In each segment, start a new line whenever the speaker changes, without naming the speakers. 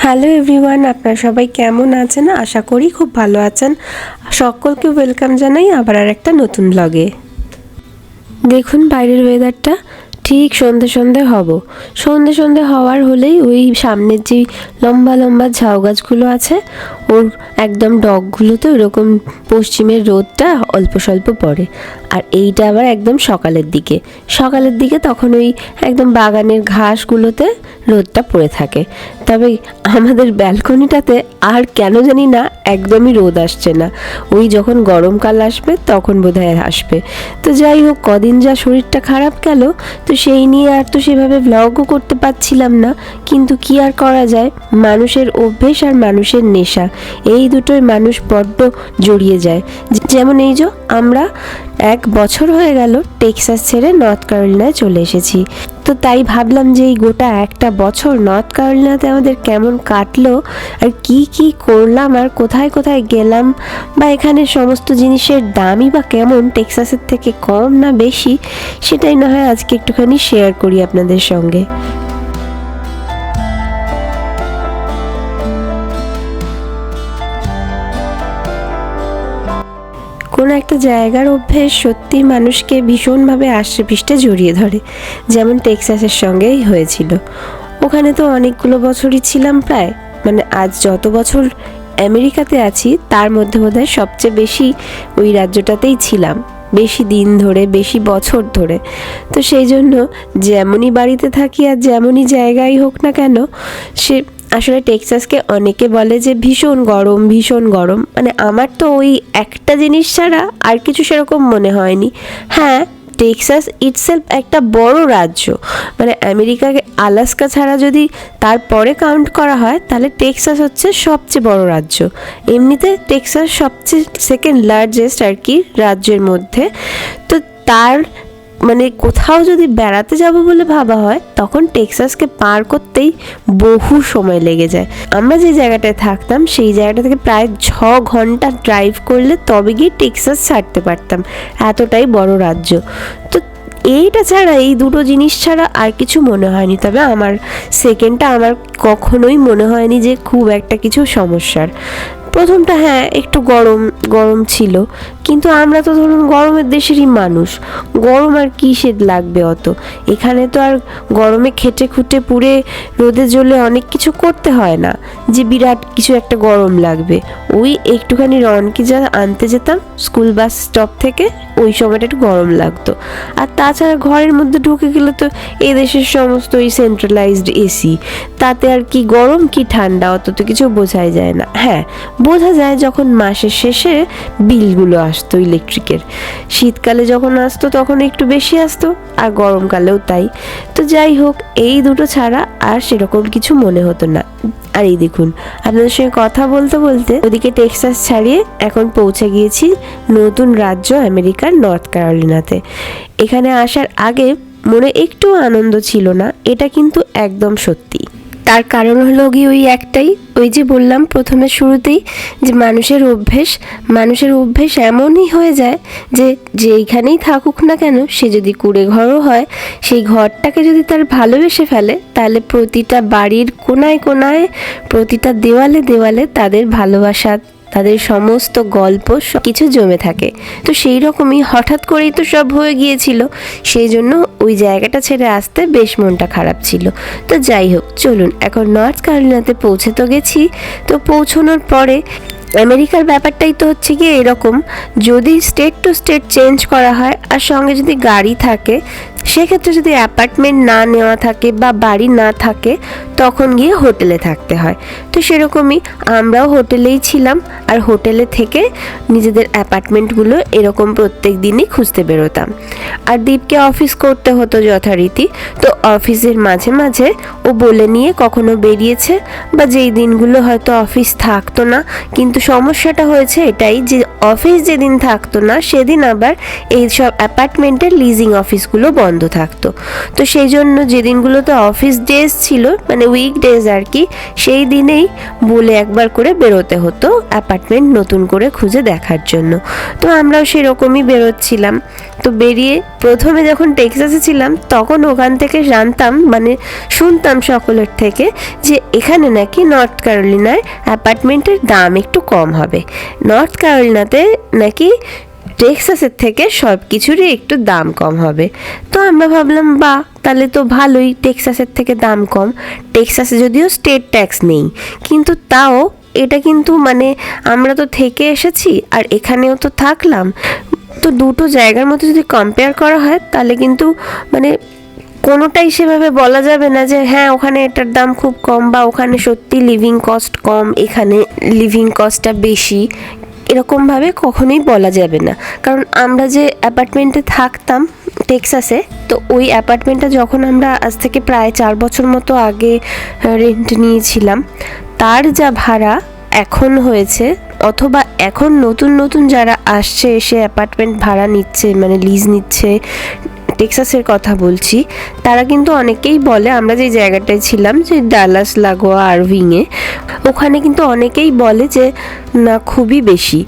Hello everyone, আপনারা সবাই কেমন আছেন? আশা করি খুব ভালো আছেন। সকলকে ওয়েলকাম জানাই আবার আর একটা নতুন ব্লগে। দেখুন বাইরের ওয়েদারটা, ঠিক সন্ধে সন্ধে হওয়ার হলেই ওই সামনের যে লম্বা লম্বা ঝাউ গাছগুলো আছে ওর একদম ডগগুলোতে ওইরকম পশ্চিমের রোদটা অল্প স্বল্প পড়ে। আর এইটা আবার একদম সকালের দিকে তখন ওই একদম বাগানের ঘাসগুলোতে রোদটা পড়ে থাকে। তবে আমাদের ব্যালকনিটাতে আর কেন জানি না একদমই রোদ আসছে না। ওই যখন গরমকাল আসবে তখন বোধহয় আসবে। তো যাই হোক, কদিন যা শরীরটা খারাপ গেল, তো সেই নিয়ে আর তো সেভাবে ভ্লগও করতে পারছিলাম না। কিন্তু কি আর করা যায়, মানুষের অভ্যেস আর মানুষের নেশা, এই দুটোই মানুষ বড্ড জড়িয়ে যায়। যেমন এই যে আমরা 1 বছর হয়ে গেল টেক্সাস ছেড়ে নর্থ ক্যারোলিনায় চলে এসেছি। তো তাই ভাবলাম যে এই গোটা একটা বছর নর্থ ক্যারোলিনাতে আমাদের কেমন কাটলো, আর কি করলাম, আর কোথায় কোথায় গেলাম, বা এখানে সমস্ত জিনিসের দামই বা কেমন, টেক্সাসের থেকে কম না বেশি, সেটাই না হয় আজকে একটুখানি শেয়ার করি আপনাদের সঙ্গে। কোনো একটা জায়গার অভ্যেস সত্যি মানুষকে ভীষণভাবে আষ্টেপৃষ্টে জড়িয়ে ধরে, যেমন টেক্সাসের সঙ্গেই হয়েছিল। ওখানে তো অনেকগুলো বছরই ছিলাম, প্রায় মানে আজ যত বছর আমেরিকাতে আছি তার মধ্যে বোধহয় সবচেয়ে বেশি ওই রাজ্যটাতেই ছিলাম, বেশি দিন ধরে, বেশি বছর ধরে। তো সেই জন্য যেমনই বাড়িতে থাকি আর যেমনই জায়গায় হোক না কেন, সে আসলে টেক্সাসকে অনেকে বলে যে ভীষণ গরম, মানে আমার তো ওই একটা জিনিস ছাড়া আর কিছু সেরকম মনে হয়নি। হ্যাঁ, টেক্সাস ইটসেলফ একটা বড় রাজ্য, মানে আমেরিকাকে আলাস্কা ছাড়া যদি তারপরে কাউন্ট করা হয় তাহলে টেক্সাস হচ্ছে সবচেয়ে বড় রাজ্য। এমনিতে টেক্সাস সবচেয়ে সেকেন্ড লার্জেস্ট আর কি রাজ্যের মধ্যে। তো তার মানে কোথাও যদি বেড়াতে যাব বলে ভাবা হয় তখন টেক্সাসকে পার করতেই বহু সময় লেগে যায়। আমরা যে জায়গাটায় থাকতাম সেই জায়গাটা থেকে প্রায় 6 ঘন্টা ড্রাইভ করলে তবে গিয়ে টেক্সাস ছাড়তে পারতাম, এতটাই বড় রাজ্য। তো এইটা ছাড়া, এই দুটো জিনিস ছাড়া আর কিছু মনে হয়নি। তবে আমার সেকেন্ডটা আমার কখনোই মনে হয়নি যে খুব একটা কিছু সমস্যার। প্রথমটা হ্যাঁ একটু গরম ছিল, কিন্তু আমরা তো ধরুন গরমের দেশেরই মানুষ, গরম আর কিসের লাগবে অত। এখানে তো আর গরমে খেটে খুঁটে পুড়ে রোদে জ্বলে অনেক কিছু করতে হয় না যে বিরাট কিছু একটা গরম লাগবে। ওই একটুখানি রনকে যা আনতে যেতাম স্কুল বাস স্টপ থেকে, ওই সময়টা একটু গরম লাগতো। আর তাছাড়া ঘরের মধ্যে ঢুকে গেলে তো এই দেশের সমস্ত ওই সেন্ট্রালাইজড এসি, তাতে আর কি গরম কি ঠান্ডা অত তো কিছু বোঝাই যায় না। হ্যাঁ, বোঝা যায় যখন মাসের শেষে বিলগুলো আসতো ইলেকট্রিকের। শীতকালে যখন আসতো তখন একটু বেশি আসতো, আর গরমকালেও তাই। তো যাই হোক, এই দুটো ছাড়া আর সেরকম কিছু মনে হতো না। আর এই দেখুন, আপনাদের সঙ্গে কথা বলতে বলতে ওদিকে টেক্সাস ছাড়িয়ে এখন পৌঁছে গিয়েছি নতুন রাজ্য আমেরিকার নর্থ ক্যারোলিনাতে। এখানে আসার আগে মনে একটু আনন্দ ছিল না, এটা কিন্তু একদম সত্যি। তার কারণ হলো গিয়ে ওই একটাই, ওই যে বললাম প্রথমে শুরুতেই যে মানুষের অভ্যেস এমনই হয়ে যায় যে যেইখানেই থাকুক না কেন, সে যদি কুঁড়ে ঘরও হয়, সেই ঘরটাকে যদি তার ভালোবেসে ফেলে তাহলে প্রতিটা বাড়ির কোনায় কোনায়, প্রতিটা দেওয়ালে দেওয়ালে তাদের ভালোবাসা, তাদের সমস্ত গল্প সব কিছু জমে থাকে। তো সেই রকমই হঠাৎ করেই তো সব হয়ে গিয়েছিল, সেই জন্য ওই জায়গাটা ছেড়ে আসতে বেশ মনটা খারাপ ছিল। তো যাই হোক, চলুন এখন নর্থ ক্যারোলিনাতে পৌঁছে তো গেছি। তো পৌঁছানোর পরে আমেরিকার ব্যাপারটাই তো হচ্ছে গিয়ে এরকম, যদি স্টেট টু স্টেট চেঞ্জ করা হয় আর সঙ্গে যদি গাড়ি থাকে, সেক্ষেত্রে যদি অ্যাপার্টমেন্ট না নেওয়া থাকে বা বাড়ি না থাকে তখন গিয়ে হোটেলে থাকতে হয়। তো সেরকমই আমরাও হোটেলেই ছিলাম, আর হোটেলে থেকে নিজেদের অ্যাপার্টমেন্টগুলো এরকম প্রত্যেক দিনই খুঁজতে বেরোতাম। আর দীপকে অফিস করতে হতো যথারীতি, তো অফিসের মাঝে মাঝে ও বলে নিয়ে কখনো বেরিয়েছে, বা যেই দিনগুলো হয়তো অফিস থাকতো না। কিন্তু সমস্যাটা হয়েছে এটাই যে অফিস যেদিন থাকতো না সেদিন আবার এই সব অ্যাপার্টমেন্টের লিজিং অফিসগুলো বন্ধ বন্ধ থাকতো। তো সেই জন্য যেদিনগুলোতে অফিস ডেজ ছিল, মানে উইকডেজ আর কি, সেই দিনেই বলে একবার করে বেরোতে হতো অ্যাপার্টমেন্ট নতুন করে খুঁজে দেখার জন্য। তো আমরাও সেরকমই বেরোচ্ছিলাম। তো বেরিয়ে প্রথমে যখন টেক্সাসে ছিলাম তখন ওখান থেকে জানতাম, মানে শুনতাম সকলের থেকে, যে এখানে নাকি নর্থ ক্যারোলিনার অ্যাপার্টমেন্টের দাম একটু কম হবে। নর্থ ক্যারোলিনাতে নাকি টেক্সাসের থেকে সব কিছুরই একটু দাম কম হবে। তো আমরা ভাবলাম বাহ, তাহলে তো ভালোই, টেক্সাসের থেকে দাম কম। টেক্সাসে যদিও স্টেট ট্যাক্স নেই, কিন্তু তাও এটা কিন্তু মানে আমরা তো থেকে এসেছি আর এখানেও তো থাকলাম, তো দুটো জায়গার মধ্যে যদি কম্পেয়ার করা হয় তাহলে কিন্তু মানে কোনোটাই সেভাবে বলা যাবে না যে হ্যাঁ ওখানে এটার দাম খুব কম, বা ওখানে সত্যি লিভিং কস্ট কম, এখানে লিভিং কস্টটা বেশি, এরকমভাবে কখনোই বলা যাবে না। কারণ আমরা যে অ্যাপার্টমেন্টে থাকতাম টেক্সাসে, তো ওই অ্যাপার্টমেন্টটা যখন আমরা আজ থেকে প্রায় 4 বছর মতো আগে রেন্ট নিয়েছিলাম, তার যা ভাড়া এখন হয়েছে, অথবা এখন নতুন নতুন যারা আসছে এসে অ্যাপার্টমেন্ট ভাড়া নিচ্ছে, মানে লিজ নিচ্ছে, টেক্সাসের কথা বলছি, তারা কিন্তু অনেকেই বলে, আমরা যে জায়গাটায় ছিলাম, যে ডালাস লাগোয়া আরভিংয়ে, ওখানে কিন্তু অনেকেই বলে যে না খুবই বেশি,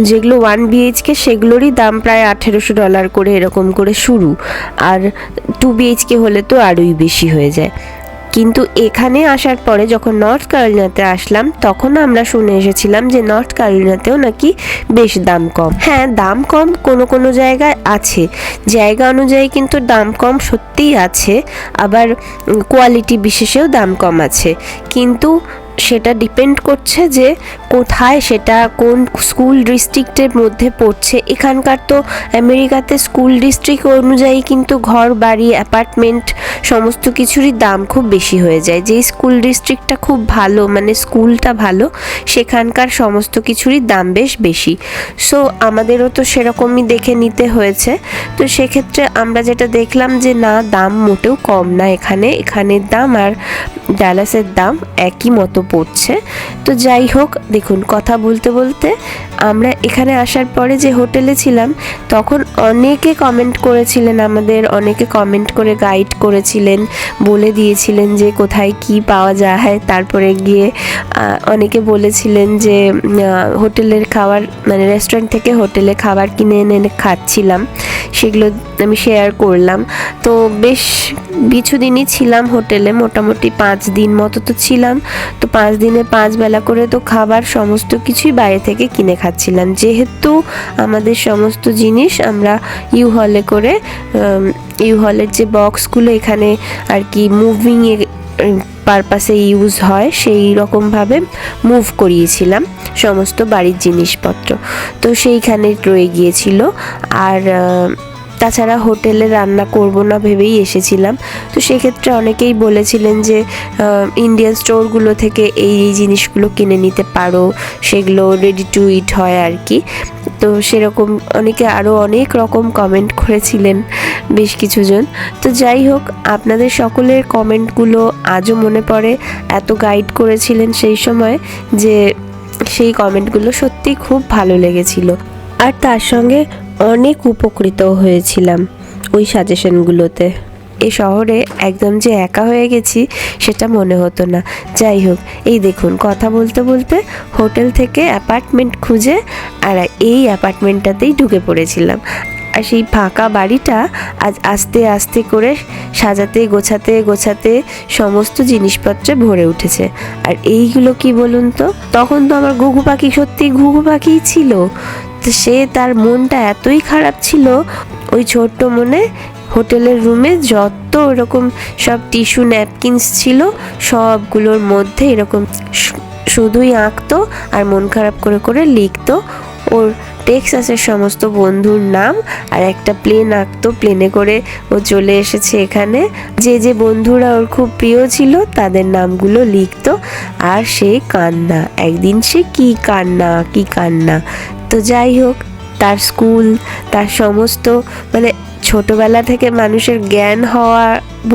যেগুলো 1 BHK সেগুলোরই দাম প্রায় $1800 করে এরকম করে শুরু, আর 2 BHK হলে তো আরোই বেশি হয়ে যায়। কিন্তু এখানে আসার পরে যখন নর্থ ক্যারোলিনাতে আসলাম, তখন আমরা শুনে এসেছিলাম যে নর্থ ক্যারোলিনাতেও নাকি বেশ দাম কম। হ্যাঁ, দাম কম কোনো কোনো জায়গায় আছে, জায়গা অনুযায়ী কিন্তু দাম কম সত্যিই আছে, আবার কোয়ালিটি বিশেষেও দাম কম আছে, কিন্তু সেটা ডিপেন্ড করছে যে কোথায়, সেটা কোন স্কুল ডিস্ট্রিক্টের মধ্যে পড়ছে। এখানকার তো আমেরিকাতে স্কুল ডিস্ট্রিক্ট অনুযায়ী কিন্তু ঘর বাড়ি অ্যাপার্টমেন্ট সমস্ত কিছুরই দাম খুব বেশি হয়ে যায়। যেই স্কুল ডিস্ট্রিক্টটা খুব ভালো, মানে স্কুলটা ভালো, সেখানকার সমস্ত কিছুরই দাম বেশ বেশি। সো আমাদেরও তো সেরকমই দেখে নিতে হয়েছে। তো সেক্ষেত্রে আমরা যেটা দেখলাম যে না, দাম মোটেও কম না, এখানের দাম আর ডালাসের দাম একই মতো পড়ছে। তো যাই হোক, দেখুন কথা বলতে বলতে আমরা এখানে আসার পরে যে হোটেলে ছিলাম, তখন অনেকে কমেন্ট করেছিলেন, আমাদের অনেকে কমেন্ট করে গাইড করেছিলেন, বলে দিয়েছিলেন যে কোথায় কি পাওয়া যায়। তারপরে গিয়ে অনেকে বলেছিলেন যে হোটেলের খাবার, মানে রেস্টুরেন্ট থেকে হোটেলে খাবার কিনে এনে এনে খাচ্ছিলাম, সেগুলো আমি শেয়ার করলাম। তো বেশ কিছুদিনই ছিলাম হোটেলে, মোটামুটি 5 দিন মতো তো ছিলাম। তো 5 দিনে 5 বেলা করে তো খাবার সমস্ত কিছুই বাইরে থেকে কিনে খাচ্ছিলাম, যেহেতু আমাদের সমস্ত জিনিস আমরা ইউ হলে করে, ইউ হলের যে বক্সগুলো এখানে আর কি মুভিং পারপাসে ইউজ হয়, সেই রকমভাবে মুভ করিয়েছিলাম সমস্ত বাড়ির জিনিসপত্র, তো সেইখানে রয়ে গিয়েছিল। আর তাছাড়া হোটেলে রান্না করব না ভেবেই এসেছিলাম। তো সেক্ষেত্রে অনেকেই বলেছিলেন যে ইন্ডিয়ান স্টোরগুলো থেকে এই জিনিসগুলো কিনে নিতে পারো, সেগুলো রেডি টু ইট হয় আর কি। তো সেরকম অনেকে আরও অনেক রকম কমেন্ট করেছিলেন বেশ কিছুজন। তো যাই হোক, আপনাদের সকলের কমেন্টগুলো আজও মনে পড়ে, এত গাইড করেছিলেন সেই সময় যে সেই কমেন্টগুলো সত্যি খুব ভালো লেগেছিল, আর তার সঙ্গে অনেক উপকৃত হয়েছিলাম ওই সাজেশনগুলোতে। এই শহরে একদম যে একা হয়ে গেছি সেটা মনে হতো না। যাই হোক, এই দেখুন কথা বলতে বলতে হোটেল থেকে অ্যাপার্টমেন্ট খুঁজে আর এই অ্যাপার্টমেন্টটাতেই ঢুকে পড়েছিলাম। আর সেই ফাঁকা বাড়িটা আজ আস্তে আস্তে করে সাজাতে গোছাতে গোছাতে সমস্ত জিনিসপত্রে ভরে উঠেছে। আর এইগুলো কি বলুন তো, তখন তো আমার ঘুঘু পাখি সত্যি ঘুঘু পাখিই ছিল। তো সে তার মনটা এতই খারাপ ছিল, ওই ছোট্ট মনে হোটেলের রুমে যত এরকম সব টিস্যু ন্যাপকিনস ছিল, সবগুলোর মধ্যে এরকম শুধুই আঁকতো আর মন খারাপ করে করে লিখতো ওর টেক্সাসের সমস্ত বন্ধুর নাম, আর একটা প্লেন আঁকতো, প্লেনে করে ও চলে এসেছে এখানে, যে যে বন্ধুরা ওর খুব প্রিয় ছিল তাদের নামগুলো লিখতো। আর সেই কান্না, একদিন সে কি কান্না। তো যাই হোক, তার স্কুল, তার সমস্ত মানে ছোটবেলা থেকে মানুষের জ্ঞান হওয়া,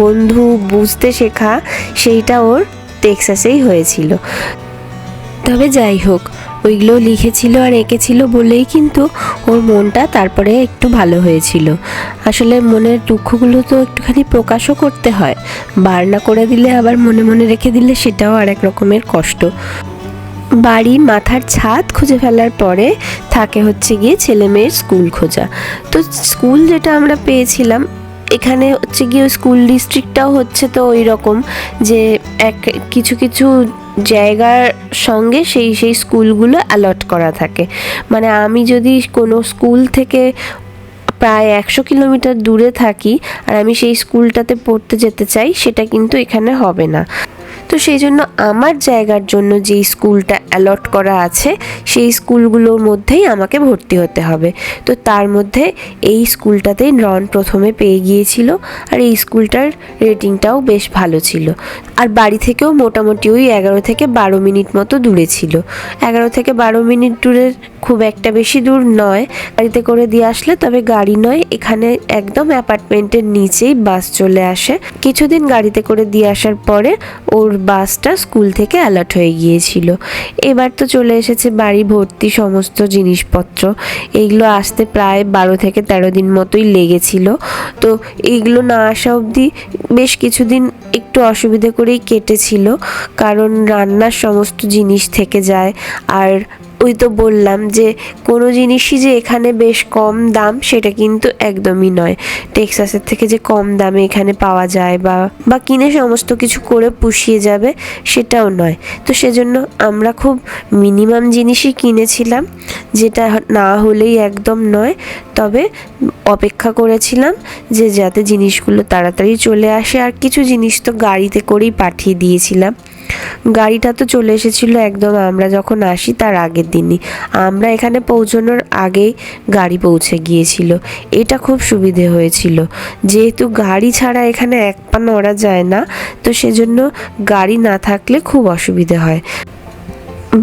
বন্ধু বুঝতে শেখা, সেইটা ওর টেক্সাসেই হয়েছিল। তবে যাই হোক, ওইগুলো লিখেছিল আর এঁকেছিল বলেই কিন্তু ওর মনটা তারপরে একটু ভালো হয়েছিল। আসলে মনের দুঃখগুলো তো একটুখানি প্রকাশও করতে হয়, বারনা করে দিলে আবার মনে মনে রেখে দিলে সেটাও আর এক রকমের কষ্ট। বাড়ি মাথার ছাদ খুঁজে ফেলার পরে থাকে হচ্ছে গিয়ে ছেলে মেয়ের স্কুল খোঁজা। তো স্কুল যেটা আমরা পেয়েছিলাম এখানে হচ্ছে গিয়ে স্কুল ডিস্ট্রিক্টটাও হচ্ছে তো ওই রকম যে কিছু কিছু জায়গার সঙ্গে সেই স্কুলগুলো অ্যালট করা থাকে। মানে আমি যদি কোনো স্কুল থেকে প্রায় 100 কিলোমিটার দূরে থাকি আর আমি সেই স্কুলটাতে পড়তে যেতে চাই, সেটা কিন্তু এখানে হবে না। তো সেই জন্য আমার জায়গার জন্য যেই স্কুলটা অ্যালট করা আছে সেই স্কুলগুলোর মধ্যেই আমাকে ভর্তি হতে হবে। তো তার মধ্যে এই স্কুলটাতেই রন প্রথমে পেয়ে গিয়েছিল, আর এই স্কুলটার রেটিংটাও বেশ ভালো ছিল। আর বাড়ি থেকেও মোটামুটি ওই 11 থেকে 12 মিনিট মতো দূরে ছিল। 11 থেকে 12 মিনিট দূরের খুব একটা বেশি দূর নয় গাড়িতে করে দিয়ে আসলে, তবে গাড়ি নয়, এখানে একদম অ্যাপার্টমেন্টের নিচেই বাস চলে আসে। কিছুদিন গাড়িতে করে দিয়ে আসার পরে ওর বাসটা স্কুল থেকে অ্যালার্ট হয়ে গিয়েছিল। এবার তো চলে এসেছে বাড়ি ভর্তি সমস্ত জিনিসপত্র। এইগুলো আসতে প্রায় 12 থেকে 13 দিন মতোই লেগেছিল। তো এইগুলো না আসা অবধি বেশ কিছুদিন একটু অসুবিধে করেই কেটেছিল, কারণ রান্নার সমস্ত জিনিস থেকে যায়। আর ওই তো বললাম যে কোনো জিনিসই যে এখানে বেশ কম দাম সেটা কিন্তু একদমই নয়। টেক্সাসের থেকে যে কম দামে এখানে পাওয়া যায় বা কিনে সমস্ত কিছু করে পুষিয়ে যাবে সেটাও নয়। তো সেজন্য আমরা খুব মিনিমাম জিনিসই কিনেছিলাম, যেটা না হলেই একদম নয়। তবে অপেক্ষা করেছিলাম যে যাতে জিনিসগুলো তাড়াতাড়ি চলে আসে। আর কিছু জিনিস তো গাড়িতে করেই পাঠিয়ে দিয়েছিলাম। গাড়িটা তো চলে এসেছিলো একদম আমরা যখন আসি তার আগের দিনই। আমরা এখানে পৌঁছানোর আগেই গাড়ি পৌঁছে গিয়েছিল। এটা খুব সুবিধে হয়েছিল, যেহেতু গাড়ি ছাড়া এখানে এক পা নড়া যায় না। তো সেজন্য গাড়ি না থাকলে খুব অসুবিধে হয়।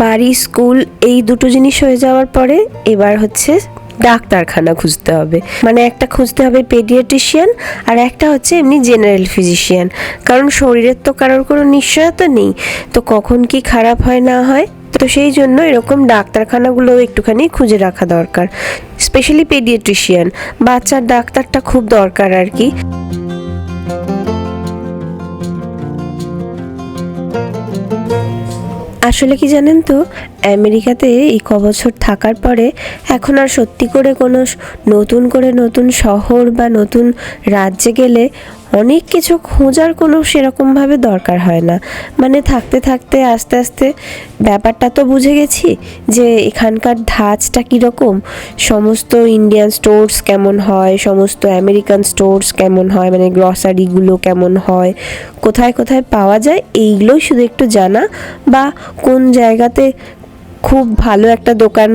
বাড়ি, স্কুল এই দুটো জিনিস হয়ে যাওয়ার পরে এবার হচ্ছে ডাক্তারখানা খুঁজতে হবে। মানে একটা খুঁজতে হবে পেডিয়াট্রিশিয়ান, আর একটা হচ্ছে এমনি জেনারেল ফিজিশিয়ান। কারণ শরীরের তো কারোর কোনো নিশ্চয়তা নেই, তো কখন কি খারাপ হয় না হয়। তো সেই জন্য এরকম ডাক্তারখানাগুলো একটুখানি খুঁজে রাখা দরকার। স্পেশালি পেডিয়াট্রিশিয়ান, বাচ্চার ডাক্তারটা খুব দরকার আর কি। আসলে কি জানেন তো, আমেরিকাতে এই কবছর থাকার পরে এখন আর সত্যি করে কোনো নতুন শহর বা নতুন রাজ্যে গেলে অনেক কিছু খোঁজার কোনো সেরকমভাবে দরকার হয় না। মানে থাকতে থাকতে আস্তে আস্তে ব্যাপারটা তো বুঝে গেছি যে এখানকার ধাঁচটা কীরকম, সমস্ত ইন্ডিয়ান স্টোর্স কেমন হয়, সমস্ত আমেরিকান স্টোর্স কেমন হয়, মানে গ্রসারিগুলো কেমন হয়, কোথায় কোথায় পাওয়া যায়, এইগুলোই শুধু একটু জানা। বা কোন জায়গাতে খুব ভালো একটা দোকান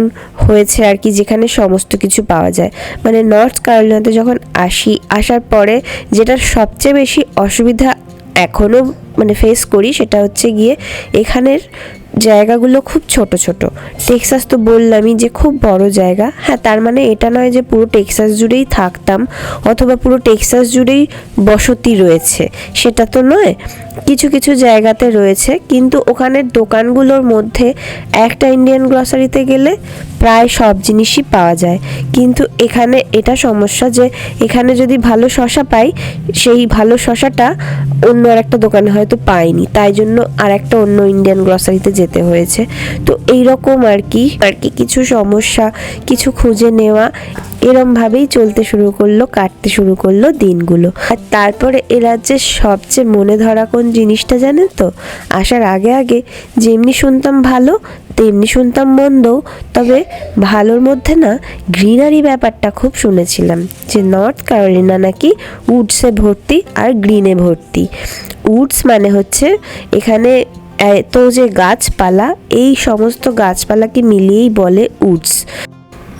হয়েছে আর কি, যেখানে সমস্ত কিছু পাওয়া যায়। মানে নর্থ ক্যারোলিনাতে যখন আসার পরে যেটার সবচেয়ে বেশি অসুবিধা এখনও মানে ফেস করি সেটা হচ্ছে গিয়ে এখানের জায়গাগুলো খুব ছোট ছোট। টেক্সাস তো বললামই যে খুব বড় জায়গা। হ্যাঁ, তার মানে এটা নয় যে পুরো টেক্সাস জুড়েই থাকতাম অথবা পুরো টেক্সাস জুড়েই বসতি রয়েছে, সেটা তো নয়। কিছু কিছু জায়গাতে রয়েছে, কিন্তু ওখানের দোকানগুলোর মধ্যে একটা ইন্ডিয়ান গ্রসারিতে গেলে প্রায় সব জিনিসই পাওয়া যায়। কিন্তু এখানে এটা সমস্যা যে এখানে যদি ভালো শসা পাই, সেই ভালো শসাটা অন্য আর একটা দোকানে হয়তো পাইনি, তাই জন্য আর একটা অন্য ইন্ডিয়ান গ্রসারিতে যেতে হয়েছে। তো এইরকম আর কি কিছু সমস্যা, কিছু খুঁজে নেওয়া, এরমভাবেই চলতে শুরু করলো, কাটতে শুরু করলো দিনগুলো। আর তারপরে এ রাজ্যের সবচেয়ে মনে ধরা কোন জিনিসটা জানেন তো, আসার আগে যেমনি শুনতাম ভালো তেমনি শুনতাম মন্দও। তবে ভালোর মধ্যে না গ্রিনারি ব্যাপারটা খুব শুনেছিলাম, যে নর্থ ক্যারোলিনা নাকি উডসে ভর্তি আর গ্রিনে ভর্তি। উডস মানে হচ্ছে এখানে এত যে গাছপালা, এই সমস্ত গাছপালাকে মিলিয়েই বলে উডস।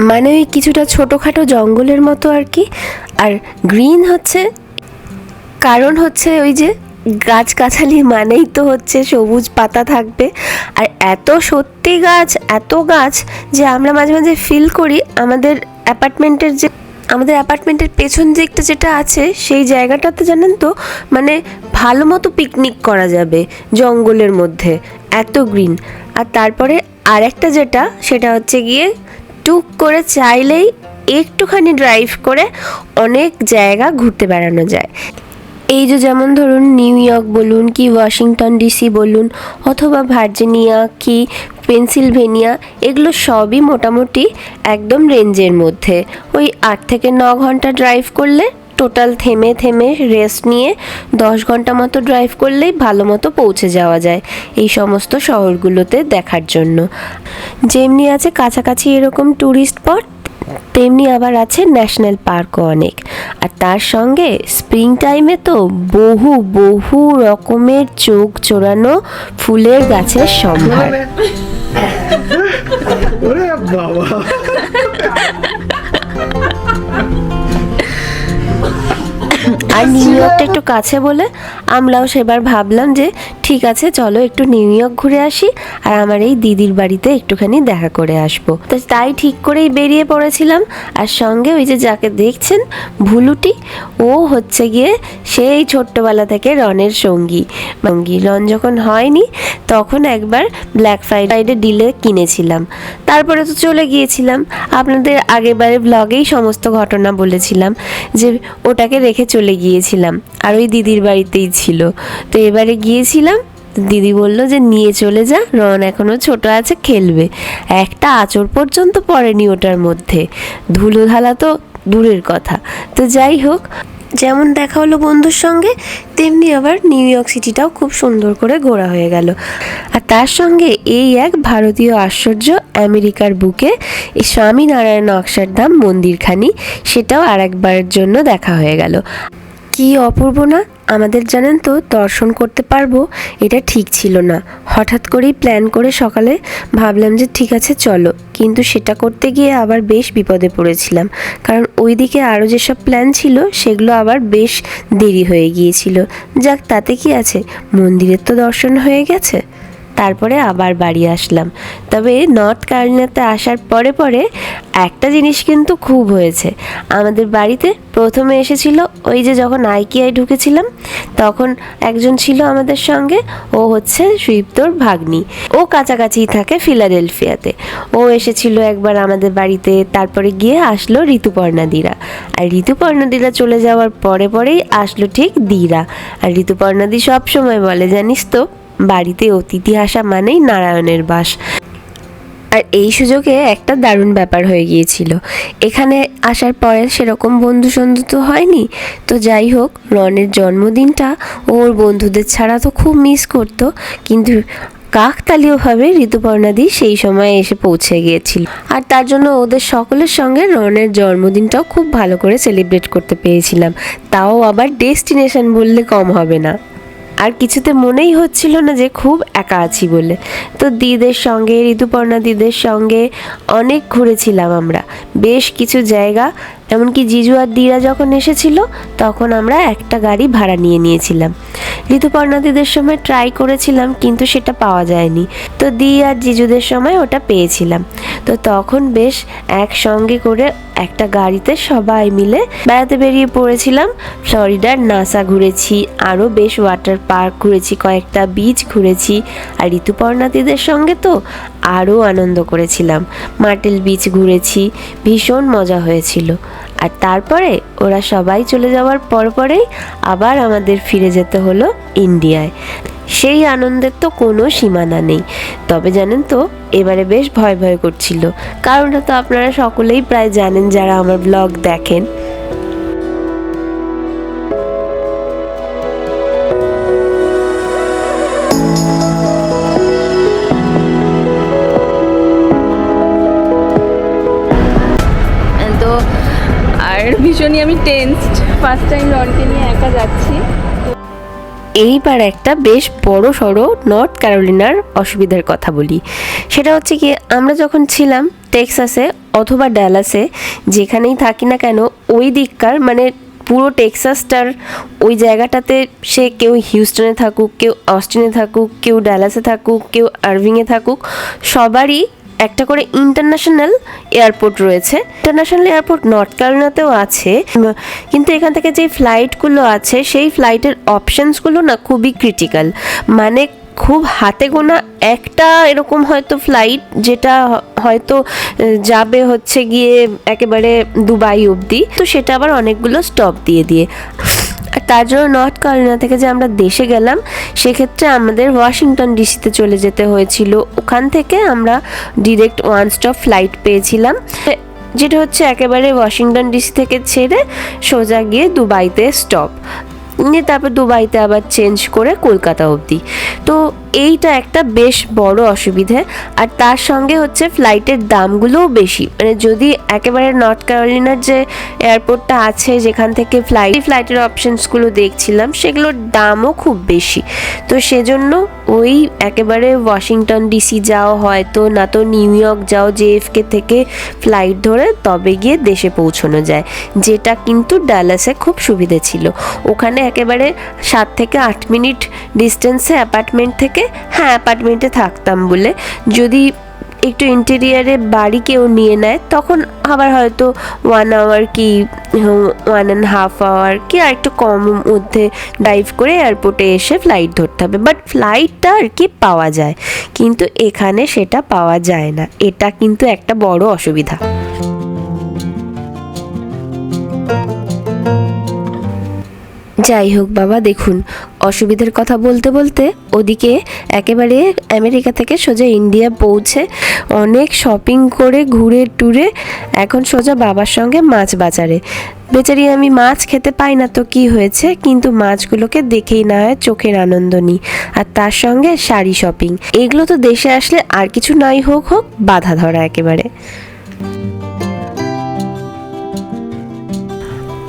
মানে ওই কিছুটা ছোটোখাটো জঙ্গলের মতো আর কি। আর গ্রিন হচ্ছে কারণ হচ্ছে ওই যে গাছগাছালি মানেই তো হচ্ছে সবুজ পাতা থাকবে। আর এত সত্যি গাছ, এত গাছ যে আমরা মাঝে মাঝে ফিল করি আমাদের অ্যাপার্টমেন্টের পেছন দিকটা যেটা আছে সেই জায়গাটাতে জানেন তো মানে ভালো মতো পিকনিক করা যাবে জঙ্গলের মধ্যে, এত গ্রিন। আর তারপরে আর একটা যেটা সেটা হচ্ছে গিয়ে টুক করে চাইলেই একটুখানি ড্রাইভ করে অনেক জায়গা ঘুরতে বেড়ানো যায়। এই যে যেমন ধরুন নিউ ইয়র্ক বলুন কি ওয়াশিংটন ডিসি বলুন অথবা ভার্জিনিয়া কি পেনসিলভেনিয়া, এগুলো সবই মোটামুটি একদম রেঞ্জের মধ্যে। ওই 8 থেকে 9 ঘন্টা ড্রাইভ করলে টোটাল থেমে থেমে রেস্ট নিয়ে 10 ঘন্টা মতো ড্রাইভ করলেই ভালো মতো পৌঁছে যাওয়া যায় এই সমস্ত শহরগুলোতে দেখার জন্য। যেমনি আছে কাছাকাছি এরকম ট্যুরিস্ট স্পট, তেমনি আবার আছে ন্যাশনাল পার্কও অনেক। আর তার সঙ্গে স্প্রিং টাইমে তো বহু বহু রকমের চোখ জোড়ানো ফুলের গাছের সম্ভার।
ওরে বাবা,
আর নিউ ইয়র্কটা একটু কাছে বলে আমরাও সেবার ভাবলাম যে ঠিক আছে চলো একটু নিউ ইয়র্ক ঘুরে আসি আর আমার এই দিদির বাড়িতে একটুখানি দেখা করে আসবো। তো তাই ঠিক করেই বেরিয়ে পড়েছিলাম। আর সঙ্গে ওই যে যাকে দেখছেন ভুলুটি, ও হচ্ছে গিয়ে সেই ছোট্টবেলা থেকে রনের সঙ্গী। রন যখন হয়নি তখন একবার ব্ল্যাক ফ্রাইডে ডিলে কিনেছিলাম, তারপরে তো চলে গিয়েছিলাম। আপনাদের আগেরবারে ব্লগেই সমস্ত ঘটনা বলেছিলাম যে ওটাকে রেখে চলে গিয়েছিলাম আর ওই দিদির বাড়িতেই ছিল। তো এবারে গিয়েছিলাম, দিদি বলল যে নিয়ে চলে যা, রন এখনো ছোট আছে খেলবে। একটা আঁচড় পর্যন্ত পড়েনি ওটার মধ্যে, ধুলো ঢালা তো দূরের কথা। তো যাই হোক, যেমন দেখা হলো বন্ধুর সঙ্গে তেমনি আবার নিউ ইয়র্ক সিটিটাও খুব সুন্দর করে ঘোরা হয়ে গেল। আর তার সঙ্গে এই এক ভারতীয় আশ্চর্য আমেরিকার বুকে এই স্বামীনারায়ণ অক্ষরধাম মন্দিরখানি, সেটাও আর একবারের জন্য দেখা হয়ে গেল। কি অপূর্ব না! আমাদের জানেন তো দর্শন করতে পারবো এটা ঠিক ছিল না। হঠাৎ করেই প্ল্যান করে সকালে ভাবলাম যে ঠিক আছে চলো, কিন্তু সেটা করতে গিয়ে আবার বেশ বিপদে পড়েছিলাম, কারণ ওইদিকে আরও যেসব প্ল্যান ছিল সেগুলো আবার বেশ দেরি হয়ে গিয়েছিল। যাক, তাতে কি আছে, মন্দিরের তো দর্শন হয়ে গেছে। তারপরে আবার বাড়ি আসলাম। তবে নর্থ ক্যারোলিনাতে আসার পরে পরে একটা জিনিস কিন্তু খুব হয়েছে। আমাদের বাড়িতে প্রথমে এসেছিল ওই যে যখন আইকিআই ঢুকেছিলাম তখন একজন ছিল আমাদের সঙ্গে, ও হচ্ছে সুইপ্তর ভাগ্নি। ও কাছাকাছিই থাকে ফিলাডেলফিয়াতে। ও এসেছিল একবার আমাদের বাড়িতে। তারপরে গিয়ে আসলো ঋতুপর্ণাদিরা। আর ঋতুপর্ণাদিরা চলে যাওয়ার পরে পরেই আসলো ঠিক দিরা। আর ঋতুপর্ণাদি সবসময় বলে জানিস তো, বাড়িতে অতিথি আসা মানেই নারায়ণের বাস। আর এই সুযোগে একটা দারুণ ব্যাপার হয়ে গিয়েছিল, এখানে আসার পরে সেরকম বন্ধু সন্ধু তো হয়নি। তো যাই হোক, রনের জন্মদিনটা ওর বন্ধুদের ছাড়া তো খুব মিস করতো, কিন্তু কাকতালীয়ভাবে ঋতুপর্ণাদি সেই সময় এসে পৌঁছে গিয়েছিল। আর তার জন্য ওদের সকলের সঙ্গে রনের জন্মদিনটাও খুব ভালো করে সেলিব্রেট করতে পেরেছিলাম, তাও আবার ডেস্টিনেশন বললে কম হবে না। আর কিছুতে মনেই হচ্ছিল না যে খুব একা আছি বলে। তো দিদের সঙ্গে, ঋতুপর্ণা দিদের সঙ্গে অনেক ঘুরেছিলাম আমরা, বেশ কিছু জায়গা। এমনকি জিজু আর দিরা যখন এসেছিল তখন আমরা একটা গাড়ি ভাড়া নিয়েছিলাম। ঋতুপর্ণা দিদের সময় ট্রাই করেছিলাম কিন্তু সেটা পাওয়া যায়নি, তো দি আর জিজুদের সময় ওটা পেয়েছিলাম। তো তখন বেশ একসঙ্গে করে একটা গাড়িতে সবাই মিলে বেড়াতে বেরিয়ে পড়েছিলাম। ফ্লোরিডার নাসা ঘুরেছি, আরও বেশ ওয়াটার পার্ক ঘুরেছি, কয়েকটা বিচ ঘুরেছি। আর ঋতুপর্ণাদিদের সঙ্গে তো আরও আনন্দ করেছিলাম, মার্টেল বিচ ঘুরেছি, ভীষণ মজা হয়েছিল। আর তারপরে ওরা সবাই চলে যাওয়ার পরেই আবার আমাদের ফিরে যেতে হলো ইন্ডিয়ায়। সেই আনন্দের তো কোনো সীমানা নেই। তবে জানেন তো, এবারে বেশ ভয় ভয় করছিল, কারণটা তো আপনারা সকলেই প্রায় জানেন যারা আমার ব্লগ দেখেন।
তো আর ভীষণই আমি টেন্সড, ফার্স্ট টাইম রনকে নিয়ে একা যাচ্ছি।
এইবার একটা বেশ বড় সড়ো নর্থ ক্যারোলিনার অসুবিধার কথা বলি। সেটা হচ্ছে কি, আমরা যখন ছিলাম টেক্সাসে অথবা ড্যালাসে, যেখানেই থাকি না কেন, ওই দিককার মানে পুরো টেক্সাসটার ওই জায়গাটাতে, সে কেউ হিউস্টনে থাকুক, কেউ অস্টিনে থাকুক, কেউ ড্যালাসে থাকুক, কেউ আরভিংয়ে থাকুক, সবারই একটা করে ইন্টারন্যাশনাল এয়ারপোর্ট রয়েছে। ইন্টারন্যাশনাল এয়ারপোর্ট নর্থ ক্যারোলিনাতেও আছে, কিন্তু এখান থেকে যে ফ্লাইটগুলো আছে সেই ফ্লাইটের অপশানসগুলো না খুবই ক্রিটিক্যাল। মানে খুব হাতে গোনা একটা এরকম হয়তো ফ্লাইট যেটা হয়তো যাবে হচ্ছে গিয়ে একেবারে দুবাই অবধি, তো সেটা আবার অনেকগুলো স্টপ দিয়ে দিয়ে। আর তার জন্য নর্থ ক্যারোলিনা থেকে যে আমরা দেশে গেলাম সেক্ষেত্রে আমাদের ওয়াশিংটন ডিসিতে চলে যেতে হয়েছিল। ওখান থেকে আমরা ডিরেক্ট ওয়ান স্টপ ফ্লাইট পেয়েছিলাম, যেটা হচ্ছে একেবারে ওয়াশিংটন ডিসি থেকে ছেড়ে সোজা গিয়ে দুবাইতে স্টপ নিয়ে তারপর দুবাইতে আবার চেঞ্জ করে কলকাতা অবধি। তো এইটা একটা বেশ বড় অসুবিধে। আর তার সঙ্গে হচ্ছে ফ্লাইটের দামগুলোও বেশি, মানে যদি একেবারে নর্থ ক্যারোলিনার যে এয়ারপোর্টটা আছে যেখান থেকে ফ্লাইটের অপশনসগুলো দেখছিলাম সেগুলোর দামও খুব বেশি। তো সেজন্য ওই একেবারে ওয়াশিংটন ডিসি যাও হয়তো, না তো নিউ ইয়র্ক যাও জেএফকে থেকে ফ্লাইট ধরে তবে গিয়ে দেশে পৌঁছানো যায়, যেটা কিন্তু ডালাসে খুব সুবিধে ছিল। ওখানে একেবারে 7 থেকে 8 মিনিট ডিস্টেন্সে অ্যাপার্টমেন্ট থেকে, হ্যাঁ অ্যাপার্টমেন্টে থাকতাম বলে, যদি একটু ইন্টেরিয়ারে বাড়ি কেউ নিয়ে নেয় তখন আবার হয়তো 1 আওয়ার কি 1.5 আওয়ার কি আর একটু কম মধ্যে ড্রাইভ করে এয়ারপোর্টে এসে ফ্লাইট ধরতে হবে। বাট ফ্লাইটটা আর কি পাওয়া যায়, কিন্তু এখানে সেটা পাওয়া যায় না, এটা কিন্তু একটা বড় অসুবিধা। যাই হোক বাবা, দেখুন অসুবিধার কথা বলতে বলতে ওদিকে একেবারে আমেরিকা থেকে সোজা ইন্ডিয়া পৌঁছে অনেক শপিং করে ঘুরে টুরে এখন সোজা বাবার সঙ্গে মাছ বাজারে। বেচারি আমি মাছ খেতে পাই না তো কি হয়েছে, কিন্তু মাছগুলোকে দেখেই না হয় চোখের আনন্দ নিই। আর তার সঙ্গে শাড়ি শপিং, এগুলো তো দেশে আসলে আর কিছু নাই হোক বাধা ধরা একেবারে।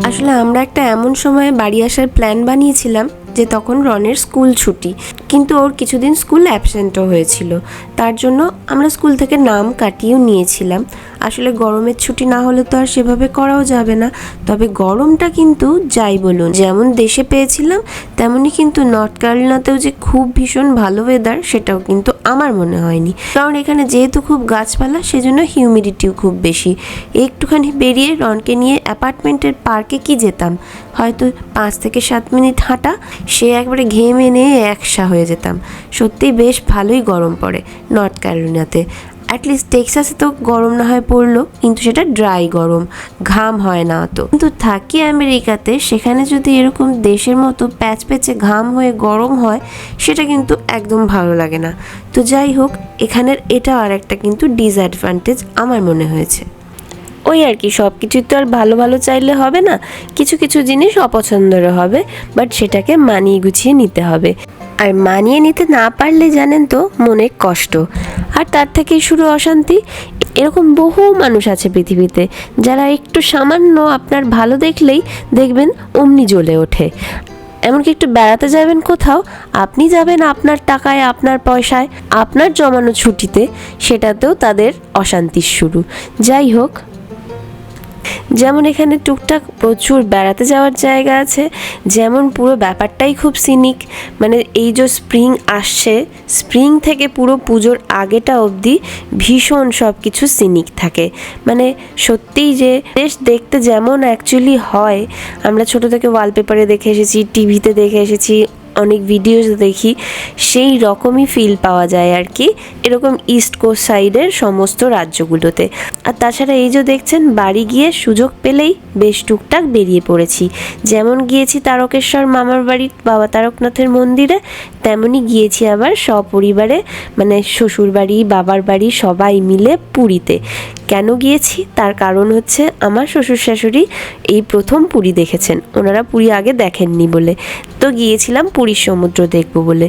আসলে আমরা একটা এমন সময়ে বাড়ি আসার প্ল্যান বানিয়েছিলাম যে তখন রনের স্কুল ছুটি, কিন্তু ওর কিছুদিন স্কুল অ্যাবসেন্টও হয়েছিল, তার জন্য আমরা স্কুল থেকে নাম কাটিয়েও নিয়েছিলাম। আসলে গরমের ছুটি না হলে তো আর সেভাবে করাও যাবে না। তবে গরমটা কিন্তু যাই বলুন, যেমন দেশে পেয়েছিলাম তেমনই কিন্তু নর্থ ক্যারোলিনাতেও যে খুব ভীষণ ভালো ওয়েদার সেটাও কিন্তু আমার মনে হয়নি, কারণ এখানে যেহেতু খুব গাছপালা সেজন্য হিউমিডিটিও খুব বেশি। একটুখানি বেরিয়ে রনকে নিয়ে অ্যাপার্টমেন্টের পার্কে কি যেতাম, হয়তো 5 থেকে 7 মিনিট হাঁটা, সে একবারে ঘেমে নিয়ে একসা হয়ে যেতাম। সত্যিই বেশ ভালোই গরম পড়ে নর্থ ক্যারোলিনাতে। অ্যাটলিস্ট টেক্সাসে তো গরম না হয় পড়লো, কিন্তু সেটা ড্রাই গরম, ঘাম হয় না অত। কিন্তু থাকি আমেরিকাতে, সেখানে যদি এরকম দেশের মতো প্যাচ প্যাচে ঘাম হয়ে গরম হয় সেটা কিন্তু একদম ভালো লাগে না। তো যাই হোক, এখানের এটা আর একটা কিন্তু ডিসঅ্যাডভান্টেজ আমার মনে হয়েছে। ওই আর কি, সব কিছুই তো আর ভালো ভালো চাইলে হবে না, কিছু কিছু জিনিস অপছন্দেরও হবে, বাট সেটাকে মানিয়ে গুছিয়ে নিতে হবে। আর মানিয়ে নিতে না পারলে জানেন তো মনে কষ্ট, আর তার থেকেই শুরু অশান্তি। এরকম বহু মানুষ আছে পৃথিবীতে যারা একটু সামান্য আপনার ভালো দেখলেই দেখবেন অমনি জ্বলে ওঠে। এমনকি একটু বেড়াতে যাবেন কোথাও, আপনি যাবেন আপনার টাকায়, আপনার পয়সায়, আপনার জমানো ছুটিতে, সেটাতেও তাদের অশান্তির শুরু। যাই হোক, যেমন এখানে টুকটাক প্রচুর বেড়াতে যাওয়ার জায়গা আছে, যেমন পুরো ব্যাপারটাই খুব সিনিক। মানে এই যে স্প্রিং আসছে, স্প্রিং থেকে পুরো পুজোর আগেটা অবধি ভীষণ সব কিছু সিনিক থাকে। মানে সত্যিই যে বেশ দেখতে যেমন অ্যাকচুয়ালি হয়, আমরা ছোট থেকে ওয়ালপেপারে দেখে এসেছি, টিভিতে দেখে এসেছি, অনেক ভিডিওস দেখি, সেই রকমই ফিল পাওয়া যায় আর কি এরকম ইস্ট কোস্ট সাইডের সমস্ত রাজ্যগুলোতে। আর তাছাড়া এই যে দেখছেন, বাড়ি গিয়ে সুযোগ পেলেই বেশ টুকটাক বেরিয়ে পড়েছি। যেমন গিয়েছি তারকেশ্বর মামার বাড়ি বাবা তারকনাথের মন্দিরে, তেমনই গিয়েছি আবার সপরিবারে, মানে শ্বশুর বাড়ি বাবার বাড়ি সবাই মিলে পুরীতে। কেন গিয়েছি তার কারণ হচ্ছে আমার শ্বশুর শাশুড়ি এই প্রথম পুরী দেখেছেন, ওনারা পুরী আগে দেখেননি বলে, তো গিয়েছিলাম পুরীর সমুদ্র দেখব বলে।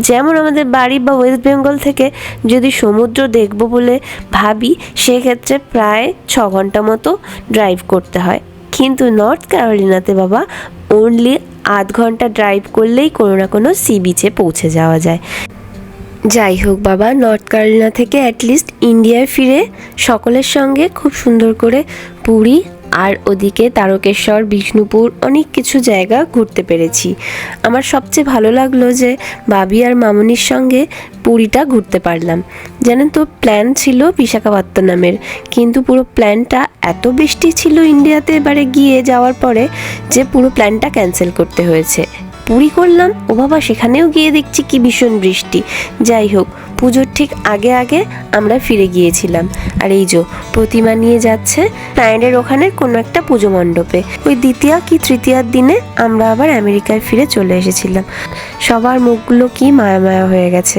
যেমন আমাদের বাড়ি বা ওয়েস্ট বেঙ্গল থেকে যদি সমুদ্র দেখব বলে ভাবি সেক্ষেত্রে প্রায় 6 ঘন্টা মতো ড্রাইভ করতে হয়, কিন্তু নর্থ ক্যারোলিনাতে বাবা অনলি 8 ঘন্টা ড্রাইভ করলেই কোনো না কোনো সি বিচে পৌঁছে যাওয়া যায়। যাই হোক বাবা, নর্থ ক্যারোলিনা থেকে অ্যাটলিস্ট ইন্ডিয়ায় ফিরে সকলের সঙ্গে খুব সুন্দর করে পুরী আর ওদিকে তারকেশ্বর বিষ্ণুপুর অনেক কিছু জায়গা ঘুরতে পেরেছি। আমার সবচেয়ে ভালো লাগলো যে বাবি আর মামনির সঙ্গে পুরীটা ঘুরতে পারলাম। জানেন তো, প্ল্যান ছিল বিশাখাপত্তনমের, কিন্তু পুরো প্ল্যানটা এত বৃষ্টি ছিল ইন্ডিয়াতে এবারে গিয়ে যাওয়ার পরে যে পুরো প্ল্যানটা ক্যান্সেল করতে হয়েছে। পুরী করলাম, ও বাবা সেখানেও গিয়ে দেখছি কি ভীষণ বৃষ্টি। যাই হোক, পুজোর ঠিক আগে আগে আমরা ফিরে গিয়েছিলাম। আর এই যে প্রতিমা নিয়ে যাচ্ছে নাইডের ওখানে কোনো একটা পুজো মণ্ডপে। ওই দ্বিতীয় কি তৃতীয়ার দিনে আমরা আবার আমেরিকায় ফিরে চলে এসেছিলাম। সবার মুখগুলো কি মায়া মায়া হয়ে গেছে।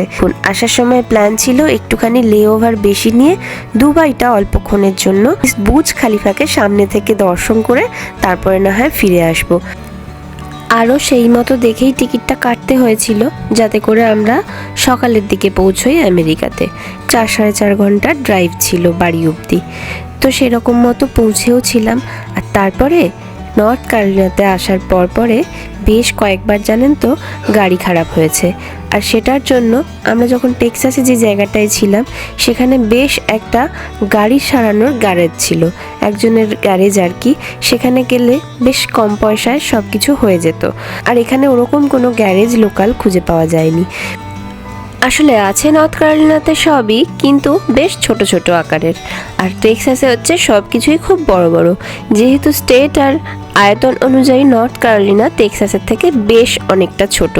আসার সময় প্ল্যান ছিল একটুখানি লেওভার বেশি নিয়ে দুবাইটা অল্পক্ষণের জন্য বুর্জ খালিফাকে সামনে থেকে দর্শন করে তারপরে না হয় ফিরে আসবো। আরও সেই মতো দেখেই টিকিটটা কাটতে হয়েছিল, যাতে করে আমরা সকালের দিকে পৌঁছোই আমেরিকাতে। 4-4.5 ঘন্টার ড্রাইভ ছিল বাড়ি অবধি। তো সেরকম মতো পৌঁছেও ছিলাম। আর তারপরে নর্থ ক্যারোলিনাতে আসার পরে বেশ কয়েকবার জানেন তো গাড়ি খারাপ হয়েছে। আর সেটার জন্য আমরা যখন টেক্সাসে যে জায়গাটায় ছিলাম সেখানে বেশ একটা গাড়ি সারানোর গ্যারেজ ছিল, একজনের গ্যারেজ আর কি। সেখানে গেলে বেশ কম পয়সায় সব কিছু হয়ে যেত। আর এখানে ওরকম কোনো গ্যারেজ লোকাল খুঁজে পাওয়া যায়নি। আসলে আছে নর্থ ক্যারোলিনাতে সবই, কিন্তু বেশ ছোট ছোট আকারের। আর টেক্সাসে হচ্ছে সব কিছুই খুব বড় বড়। যেহেতু স্টেট আর আয়তন অনুযায়ী নর্থ ক্যারোলিনা টেক্সাসের থেকে বেশ অনেকটা ছোট,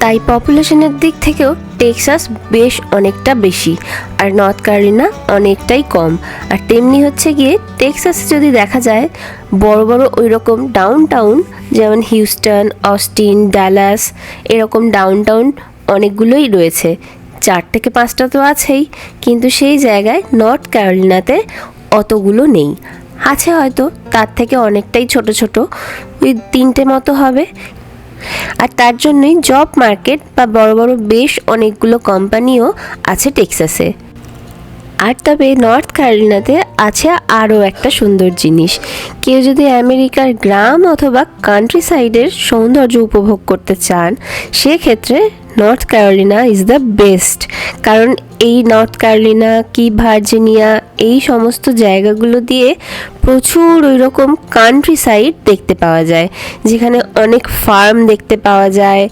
তাই পপুলেশনের দিক থেকেও টেক্সাস বেশ অনেকটা বেশি আর নর্থ ক্যারোলিনা অনেকটাই কম। আর তেমনি হচ্ছে গিয়ে টেক্সাসে যদি দেখা যায় বড় বড় ওই রকম ডাউন টাউন, যেমন হিউস্টন, অস্টিন, ডালাস, এরকম ডাউন টাউন অনেকগুলোই রয়েছে। 4 থেকে 5টা তো আছেই, কিন্তু সেই জায়গায় নর্থ ক্যারোলিনাতে অতগুলো নেই। আছে হয়তো তার থেকে অনেকটাই ছোট ছোট, ওই 3টে মতো হবে। আর তার জন্যই জব মার্কেট বা বড় বড় বেশ অনেকগুলো কোম্পানিও আছে টেক্সাসে। আর তবে নর্থ ক্যারোলিনাতে আছে আরও একটা সুন্দর জিনিস। কেউ যদি আমেরিকার গ্রাম অথবা কান্ট্রি সাইডের সৌন্দর্য উপভোগ করতে চান, সেক্ষেত্রে North Carolina is the best. কারণ এই নর্থ ক্যারোলিনা কি ভার্জিনিয়া এই সমস্ত জায়গাগুলো দিয়ে প্রচুর ওই রকম কান্ট্রি সাইড দেখতে পাওয়া যায়, যেখানে অনেক ফার্ম দেখতে পাওয়া যায়,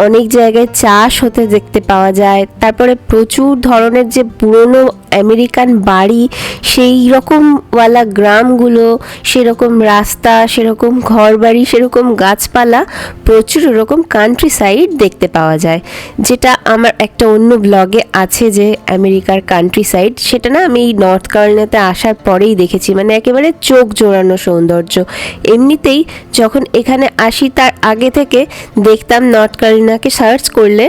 অনেক জায়গায় চাষ হতে দেখতে পাওয়া যায়। তারপরে প্রচুর ধরনের যে পুরনো আমেরিকান বাড়ি, সেই রকমওয়ালা গ্রামগুলো, সেরকম রাস্তা, সেরকম ঘরবাড়ি, সেরকম গাছপালা, প্রচুর ওরকম কান্ট্রি সাইড দেখতে পাওয়া যায়। যেটা আমার একটা অন্য ব্লগে আছে যে আমেরিকার কান্ট্রি সাইড, সেটা না আমি নর্থ ক্যারোলিনাতে আসার পরেই দেখেছি। মানে একেবারে চোখ জোড়ানো সৌন্দর্য। এমনিতেই যখন এখানে আসি তার আগে থেকে দেখতাম নর্থ ক্যারোলিনাকে সার্চ করলে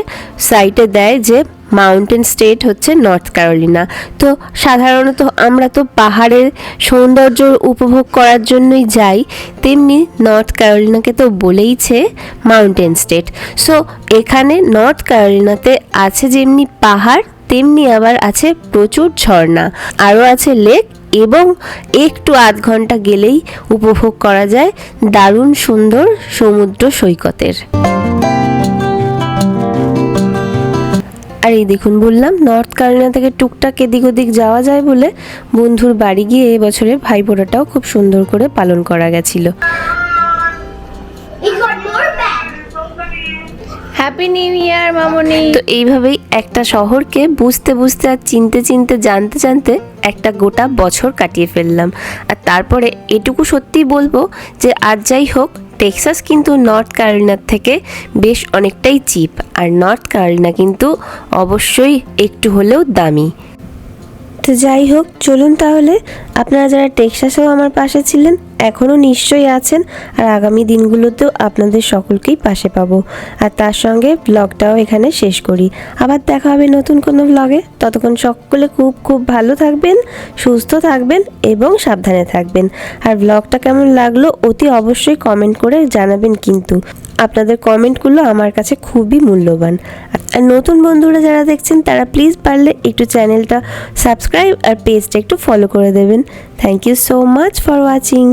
সাইটে দেয় যে মাউন্টেন স্টেট হচ্ছে নর্থ ক্যারোলিনা। তো সাধারণত আমরা তো পাহাড়ের সৌন্দর্য উপভোগ করার জন্যই যাই, তেমনি নর্থ ক্যারোলিনাকে তো বলেইছে মাউন্টেন স্টেট। সো এখানে নর্থ ক্যারোলিনাতে আছে যেমনি পাহাড়, তেমনি আবার আছে প্রচুর ঝর্ণা, আরও আছে লেক, এবং একটু আধ ঘন্টা গেলেই উপভোগ করা যায় দারুণ সুন্দর সমুদ্র সৈকতের। আর এই দেখুন, বললাম নর্থ ক্যারোলিনা থেকে টুকটাক এদিক ওদিক যাওয়া যায় বলে বন্ধুর বাড়ি গিয়ে এবছরে ভাইফোঁটাটাও খুব সুন্দর করে পালন করা গেছিল।
হ্যাপি নিউ ইয়ার মামনি।
তো এইভাবেই একটা শহরকে বুঝতে বুঝতে আর চিনতে চিনতে জানতে জানতে একটা গোটা বছর কাটিয়ে ফেললাম। আর তারপরে এটুকু সত্যিই বলবো যে আজ যাই হোক, টেক্সাস কিন্তু নর্থ ক্যারোলিনার থেকে বেশ অনেকটাই চিপ। আর নর্থ ক্যারোলিনা কিন্তু অবশ্যই একটু হলেও দামি। তো যাই হোক, চলুন তাহলে, আপনারা যারা টেক্সাসেও আমার পাশে ছিলেন, এখনও নিশ্চয়ই আছেন, আর আগামী দিনগুলোতেও আপনাদের সকলকেই পাশে পাবো। আর তার সঙ্গে ব্লগটাও এখানে শেষ করি। আবার দেখা হবে নতুন কোনো ব্লগে। ততক্ষণ সকলে খুব খুব ভালো থাকবেন, সুস্থ থাকবেন এবং সাবধানে থাকবেন। আর ব্লগটা কেমন লাগলো অতি অবশ্যই কমেন্ট করে জানাবেন, কিন্তু আপনাদের কমেন্টগুলো আমার কাছে খুবই মূল্যবান। আর নতুন বন্ধুরা যারা দেখছেন তারা প্লিজ পারলে একটু চ্যানেলটা সাবস্ক্রাইব আর পেজটা একটু ফলো করে দেবেন। Thank you so much for watching.